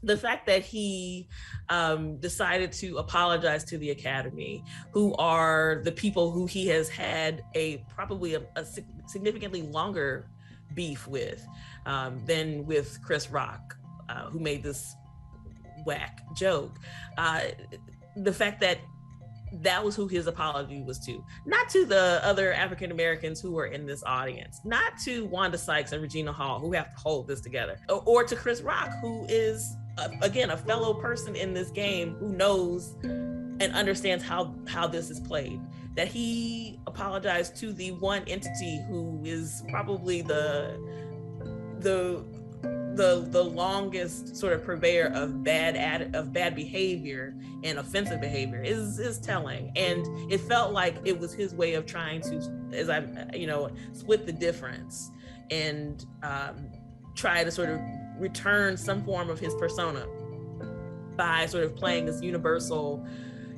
the fact that he decided to apologize to the Academy, who are the people who he has had probably a significantly longer beef with than with Chris Rock, who made this whack joke. The fact that that was who his apology was to, not to the other African Americans who were in this audience, not to Wanda Sykes and Regina Hall, who have to hold this together, or to Chris Rock, who is again a fellow person in this game who knows and understands how this is played. That he apologized to the one entity who is probably the longest sort of purveyor of bad behavior and offensive behavior is telling. And it felt like it was his way of trying to, as I split the difference and try to sort of return some form of his persona by sort of playing this universal,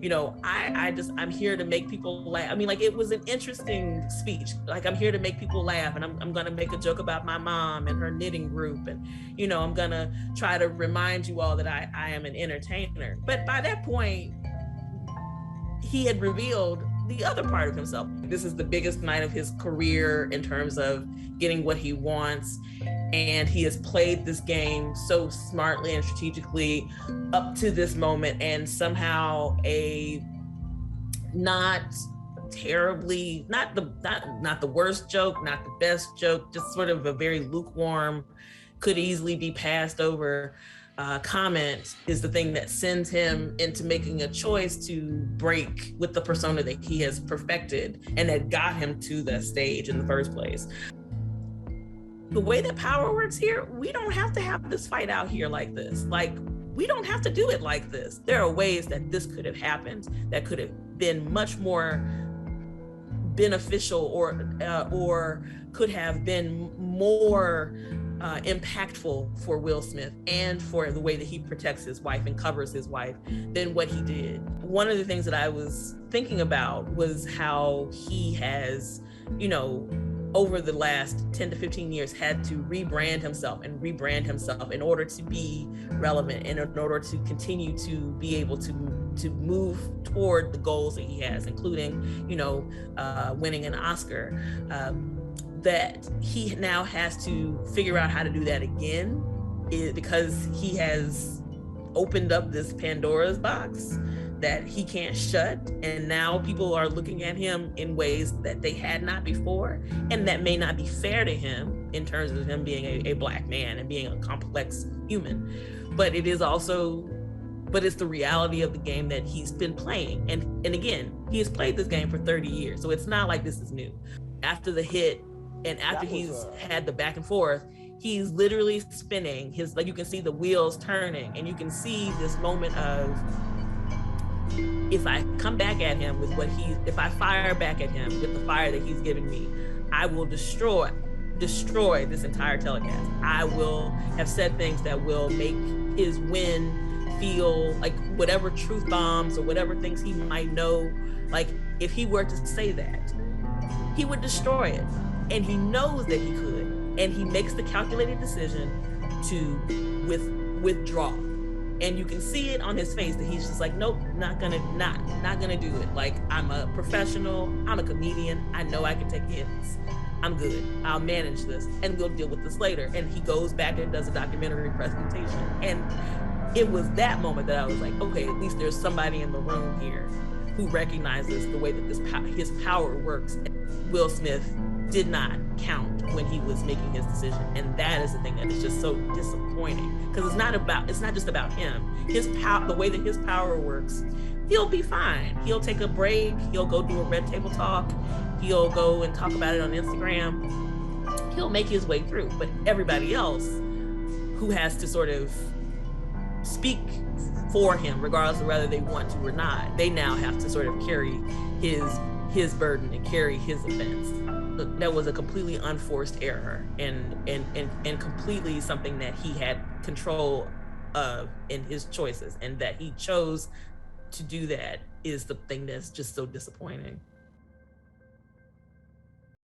I'm here to make people laugh. I mean, like, it was an interesting speech. Like, I'm here to make people laugh, and I'm going to make a joke about my mom and her knitting group. And, I'm going to try to remind you all that I am an entertainer. But by that point, he had revealed the other part of himself. This is the biggest night of his career in terms of getting what he wants. And he has played this game so smartly and strategically up to this moment, and somehow not the worst joke, not the best joke, just sort of a very lukewarm, could easily be passed over comment is the thing that sends him into making a choice to break with the persona that he has perfected and that got him to the stage in the first place. The way that power works here, we don't have to have this fight out here like this. Like, we don't have to do it like this. There are ways that this could have happened that could have been much more beneficial or could have been more impactful for Will Smith and for the way that he protects his wife and covers his wife than what he did. One of the things that I was thinking about was how he has, over the last 10 to 15 years had to rebrand himself in order to be relevant and in order to continue to be able to move toward the goals that he has, including, winning an Oscar. That he now has to figure out how to do that again because he has opened up this Pandora's box that he can't shut, and now people are looking at him in ways that they had not before, and that may not be fair to him in terms of him being a Black man and being a complex human. But it's the reality of the game that he's been playing, and again, he has played this game for 30 years, so it's not like this is new. After the hit and after he's had the back and forth, he's literally spinning you can see the wheels turning, and you can see this moment of, if I come back at him with if I fire back at him with the fire that he's giving me, I will destroy this entire telecast. I will have said things that will make his win feel like whatever truth bombs or whatever things he might know. Like, if he were to say that, he would destroy it. And he knows that he could. And he makes the calculated decision to withdraw. And you can see it on his face that he's just like, nope, not gonna do it. Like, I'm a professional, I'm a comedian, I know I can take hits. I'm good, I'll manage this, and we'll deal with this later. And he goes back and does a documentary presentation. And it was that moment that I was like, okay, at least there's somebody in the room here who recognizes the way that his power works. And Will Smith did not count when he was making his decision, and that is the thing that is just so disappointing, because it's not just about him. The way that his power works, he'll be fine. He'll take a break. He'll go do a red table talk. He'll go and talk about it on Instagram. He'll make his way through. But everybody else who has to sort of speak for him, regardless of whether they want to or not, they now have to sort of carry his burden and carry his offense. That was a completely unforced error and completely something that he had control of in his choices, and that he chose to do that is the thing that's just so disappointing.